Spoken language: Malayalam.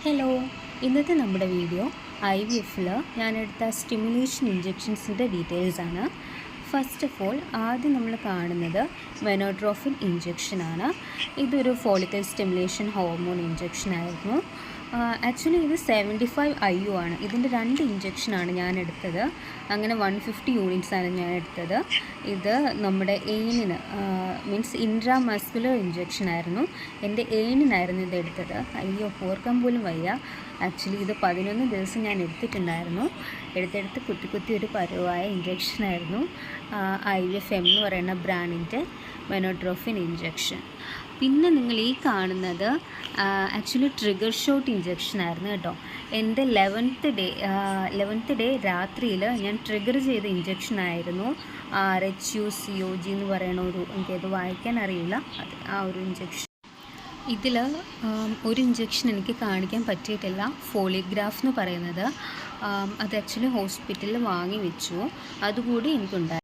ഹലോ, ഇന്നത്തെ നമ്മുടെ വീഡിയോ IVF-ൽ ഞാനെടുത്ത സ്റ്റിമുലേഷൻ ഇഞ്ചെക്ഷൻസിൻ്റെ ഡീറ്റെയിൽസാണ്. ഫസ്റ്റ് ഓഫ് ഓൾ ആദ്യം നമ്മൾ കാണുന്നത് വെനോട്രോഫിൻ ഇഞ്ചെക്ഷനാണ്. ഇതൊരു ഫോളിക്കൽ സ്റ്റിമുലേഷൻ ഹോർമോൺ ഇഞ്ചെക്ഷനായിരുന്നു. ആക്ച്വലി ഇത് 75 IU ആണ്. ഇതിൻ്റെ 2 ഇഞ്ചെക്ഷനാണ് ഞാൻ എടുത്തത്. അങ്ങനെ 150 യൂണിറ്റ്സാണ് ഞാൻ എടുത്തത്. ഇത് നമ്മുടെ എയിനിന് മീൻസ് ഇൻട്രാമസ്കുലർ ഇഞ്ചെക്ഷനായിരുന്നു. എൻ്റെ എയിനിനായിരുന്നു ഇത് എടുത്തത്. അയ്യോ, ഓർക്കാൻ പോലും വയ്യ. ആക്ച്വലി ഇത് 11 ദിവസം ഞാൻ എടുത്തിട്ടുണ്ടായിരുന്നു. എടുത്തെടുത്ത് കുത്തി ഒരു പരുവായ ഇഞ്ചെക്ഷനായിരുന്നു. IVF-M എന്ന് പറയുന്ന ബ്രാൻഡിൻ്റെ വെനോട്രോഫിൻ ഇഞ്ചെക്ഷൻ. പിന്നെ നിങ്ങൾ ഈ കാണുന്നത് ആക്ച്വലി ട്രിഗർ ഷോട്ട് ഇഞ്ചെക്ഷനായിരുന്നു കേട്ടോ. എൻ്റെ 11th ഡേ രാത്രിയിൽ ഞാൻ ട്രിഗർ ചെയ്ത ഇഞ്ചെക്ഷനായിരുന്നു. RHUCOG എന്ന് പറയുന്ന എനിക്കത് വായിക്കാൻ അറിയില്ല, അത് ആ ഒരു ഇഞ്ചെക്ഷൻ. ഇതിൽ ഒരു ഇഞ്ചെക്ഷൻ എനിക്ക് കാണിക്കാൻ പറ്റിയിട്ടില്ല, ഫോളിഗ്രാഫ് എന്ന് പറയുന്നത്. അത് ആക്ച്വലി ഹോസ്പിറ്റലിൽ വാങ്ങി വെച്ചു. അതുകൂടി എനിക്കുണ്ടായി.